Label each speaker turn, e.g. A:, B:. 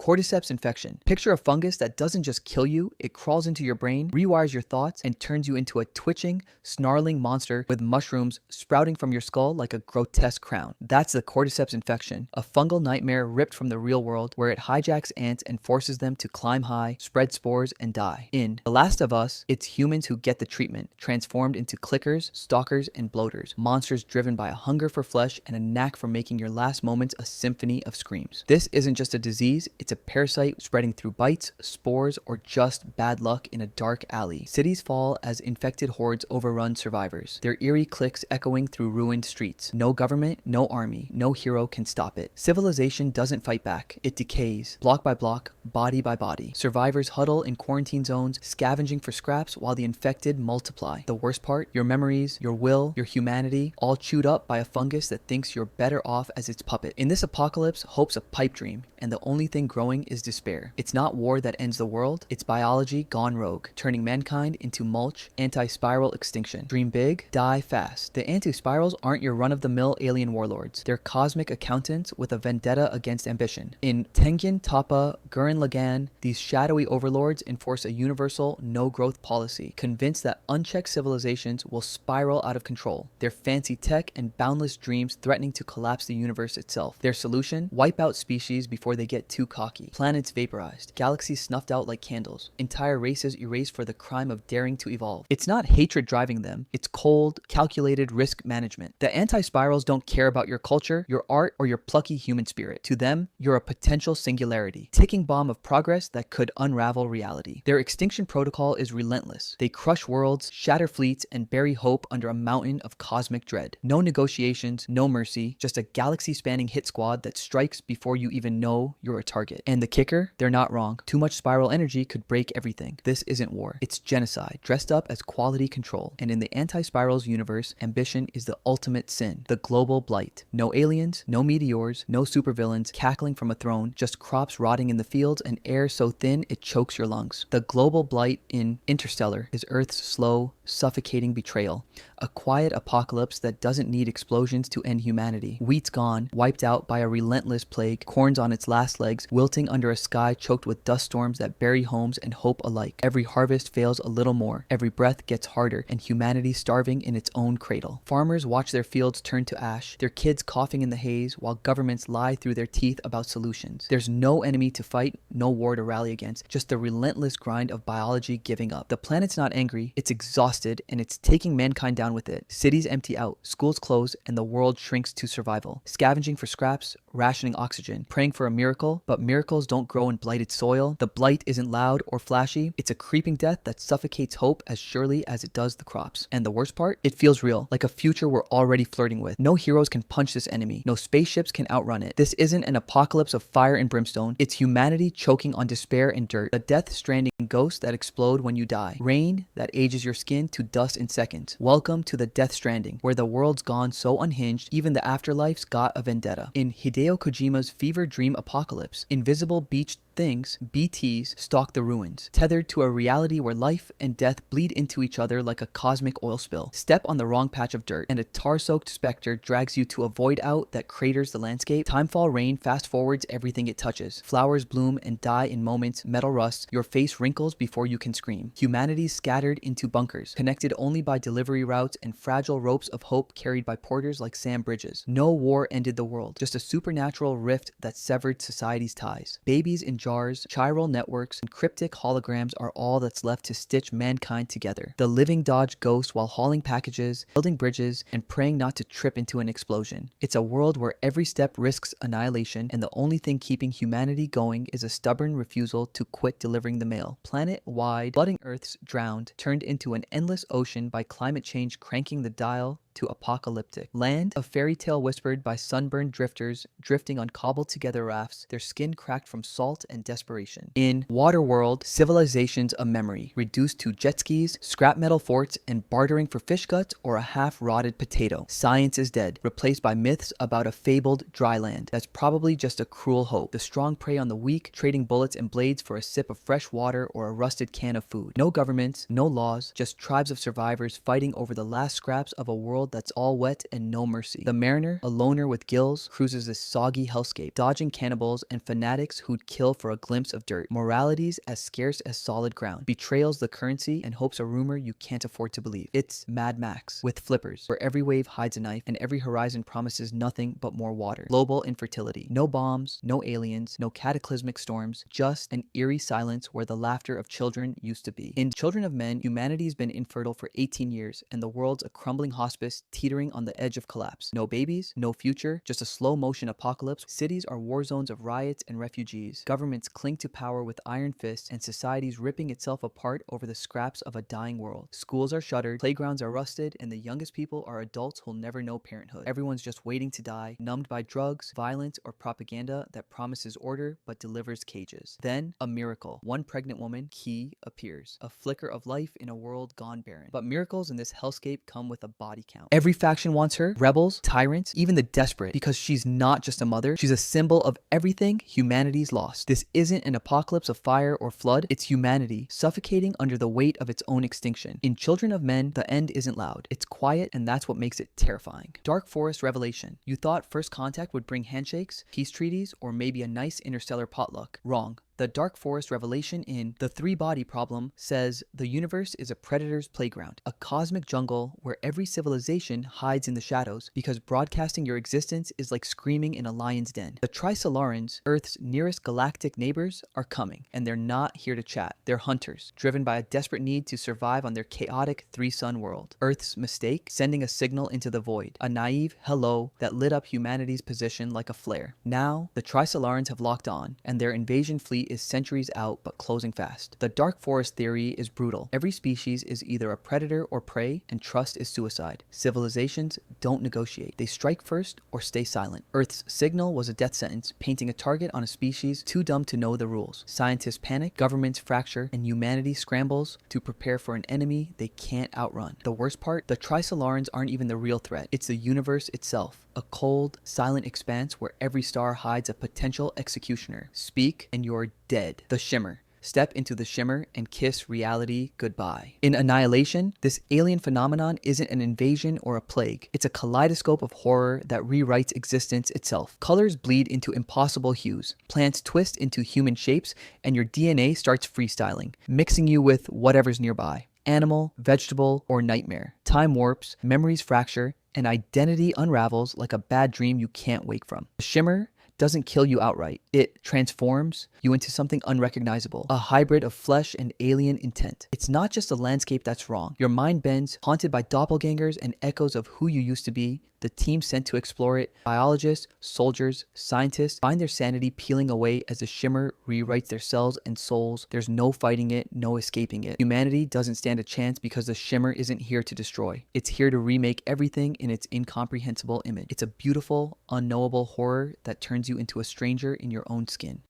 A: Cordyceps Infection. Picture a fungus that doesn't just kill you, it crawls into your brain, rewires your thoughts, and turns you into a twitching, snarling monster with mushrooms sprouting from your skull like a grotesque crown. That's the Cordyceps Infection, a fungal nightmare ripped from the real world where it hijacks ants and forces them to climb high, spread spores, and die. In The Last of Us, it's humans who get the treatment, transformed into clickers, stalkers, and bloaters, monsters driven by a hunger for flesh and a knack for making your last moments a symphony of screams. This isn't just a disease, it's a parasite spreading through bites, spores, or just bad luck in a dark alley. Cities fall as infected hordes overrun survivors, their eerie clicks echoing through ruined streets. No government, no army, no hero can stop it. Civilization doesn't fight back, it decays, block by block, body by body. Survivors huddle in quarantine zones, scavenging for scraps while the infected multiply. The worst part? Your memories, your will, your humanity, all chewed up by a fungus that thinks you're better off as its puppet. In this apocalypse, hope's a pipe dream, and the only thing growing is despair. It's not war that ends the world, it's biology gone rogue, turning mankind into mulch, anti-spiral extinction. Dream big, die fast. The anti-spirals aren't your run-of-the-mill alien warlords. They're cosmic accountants with a vendetta against ambition. In Tengen Toppa Gurren Lagann, these shadowy overlords enforce a universal no-growth policy, convinced that unchecked civilizations will spiral out of control, their fancy tech and boundless dreams threatening to collapse the universe itself. Their solution? Wipe out species before they get too cocky. Planets vaporized, galaxies snuffed out like candles, entire races erased for the crime of daring to evolve. It's not hatred driving them, it's cold, calculated risk management. The anti-spirals don't care about your culture, your art, or your plucky human spirit. To them, you're a potential singularity, ticking bomb of progress that could unravel reality. Their extinction protocol is relentless. They crush worlds, shatter fleets, and bury hope under a mountain of cosmic dread. No negotiations, no mercy, just a galaxy-spanning hit squad that strikes before you even know you're a target. And the kicker? They're not wrong. Too much spiral energy could break everything. This isn't war. It's genocide, dressed up as quality control. And in the anti-spirals universe, ambition is the ultimate sin. The Global Blight. No aliens, no meteors, no supervillains cackling from a throne, just crops rotting in the fields and air so thin it chokes your lungs. The Global Blight in Interstellar is Earth's slow, suffocating betrayal. A quiet apocalypse that doesn't need explosions to end humanity. Wheat's gone, wiped out by a relentless plague, corn's on its last legs, wilting under a sky choked with dust storms that bury homes and hope alike. Every harvest fails a little more, every breath gets harder, and humanity starving in its own cradle. Farmers watch their fields turn to ash, their kids coughing in the haze, while governments lie through their teeth about solutions. There's no enemy to fight, no war to rally against, just the relentless grind of biology giving up. The planet's not angry, it's exhausted, and it's taking mankind down with it. Cities empty out, schools close, and the world shrinks to survival. Scavenging for scraps, rationing oxygen, praying for a miracle, but miracles don't grow in blighted soil. The blight isn't loud or flashy, it's a creeping death that suffocates hope as surely as it does the crops. And the worst part? It feels real, like a future we're already flirting with. No heroes can punch this enemy, no spaceships can outrun it. This isn't an apocalypse of fire and brimstone, it's humanity choking on despair and dirt. The Death Stranding ghosts that explode when you die. Rain that ages your skin to dust in seconds. Welcome to the Death Stranding, where the world's gone so unhinged, even the afterlife's got a vendetta. In Hideo Kojima's fever dream apocalypse, invisible beached things, BTs, stalk the ruins, tethered to a reality where life and death bleed into each other like a cosmic oil spill. Step on the wrong patch of dirt, and a tar-soaked specter drags you to a void out that craters the landscape. Timefall rain fast-forwards everything it touches. Flowers bloom and die in moments, metal rusts, your face wrinkles before you can scream. Humanity's scattered into bunkers, connected only by delivery routes and fragile ropes of hope carried by porters like Sam Bridges. No war ended the world, just a supernatural rift that severed society's ties. Babies in jars, chiral networks, and cryptic holograms are all that's left to stitch mankind together. The living dodge ghosts while hauling packages, building bridges, and praying not to trip into an explosion. It's a world where every step risks annihilation, and the only thing keeping humanity going is a stubborn refusal to quit delivering the mail. Planet-wide, flooding Earth's drowned, turned into an endless ocean by climate change cranking the dial to apocalyptic. Land, a fairy tale whispered by sunburned drifters drifting on cobbled together rafts, their skin cracked from salt and desperation. In Waterworld, civilization's a memory, reduced to jet skis, scrap metal forts, and bartering for fish guts or a half-rotted potato. Science is dead, replaced by myths about a fabled dry land that's probably just a cruel hope. The strong prey on the weak, trading bullets and blades for a sip of fresh water or a rusted can of food. No governments, no laws, just tribes of survivors fighting over the last scraps of a world world that's all wet and no mercy. The mariner, a loner with gills, cruises this soggy hellscape, dodging cannibals and fanatics who'd kill for a glimpse of dirt. Moralities as scarce as solid ground. Betrayals the currency and hopes a rumor you can't afford to believe. It's Mad Max with flippers, where every wave hides a knife and every horizon promises nothing but more water. Global infertility. No bombs, no aliens, no cataclysmic storms, just an eerie silence where the laughter of children used to be. In Children of Men, humanity's been infertile for 18 years and the world's a crumbling hospice teetering on the edge of collapse. No babies, no future, just a slow motion apocalypse. Cities are war zones of riots and refugees. Governments cling to power with iron fists and society's ripping itself apart over the scraps of a dying world. Schools are shuttered, playgrounds are rusted, and the youngest people are adults who'll never know parenthood. Everyone's just waiting to die, numbed by drugs, violence, or propaganda that promises order but delivers cages. Then, a miracle. One pregnant woman, Key, appears. A flicker of life in a world gone barren. But miracles in this hellscape come with a body count. Every faction wants her, rebels, tyrants, even the desperate, because she's not just a mother, she's a symbol of everything humanity's lost. This isn't an apocalypse of fire or flood, it's humanity, suffocating under the weight of its own extinction. In Children of Men, the end isn't loud. It's quiet, and that's what makes it terrifying. Dark Forest Revelation. You thought First Contact would bring handshakes, peace treaties, or maybe a nice interstellar potluck. Wrong. The Dark Forest revelation in The Three-Body Problem says the universe is a predator's playground, a cosmic jungle where every civilization hides in the shadows because broadcasting your existence is like screaming in a lion's den. The Trisolarans, Earth's nearest galactic neighbors, are coming, and they're not here to chat. They're hunters, driven by a desperate need to survive on their chaotic three-sun world. Earth's mistake? Sending a signal into the void, a naive hello that lit up humanity's position like a flare. Now, the Trisolarans have locked on, and their invasion fleet is centuries out but closing fast. The Dark Forest theory is brutal. Every species is either a predator or prey, and trust is suicide. Civilizations don't negotiate. They strike first or stay silent. Earth's signal was a death sentence, painting a target on a species too dumb to know the rules. Scientists panic, governments fracture, and humanity scrambles to prepare for an enemy they can't outrun. The worst part? The Trisolarans aren't even the real threat. It's the universe itself. A cold, silent expanse where every star hides a potential executioner. Speak and you're dead. The Shimmer. Step into the Shimmer and kiss reality goodbye. In Annihilation, this alien phenomenon isn't an invasion or a plague. It's a kaleidoscope of horror that rewrites existence itself. Colors bleed into impossible hues. Plants twist into human shapes, and your DNA starts freestyling, mixing you with whatever's nearby. Animal, vegetable, or nightmare. Time warps, memories fracture, and identity unravels like a bad dream you can't wake from. The Shimmer doesn't kill you outright. It transforms you into something unrecognizable, a hybrid of flesh and alien intent. It's not just a landscape that's wrong. Your mind bends, haunted by doppelgangers and echoes of who you used to be. The team sent to explore it, biologists, soldiers, scientists, find their sanity peeling away as the Shimmer rewrites their cells and souls. There's no fighting it, no escaping it. Humanity doesn't stand a chance because the Shimmer isn't here to destroy. It's here to remake everything in its incomprehensible image. It's a beautiful, unknowable horror that turns you into a stranger in your own skin.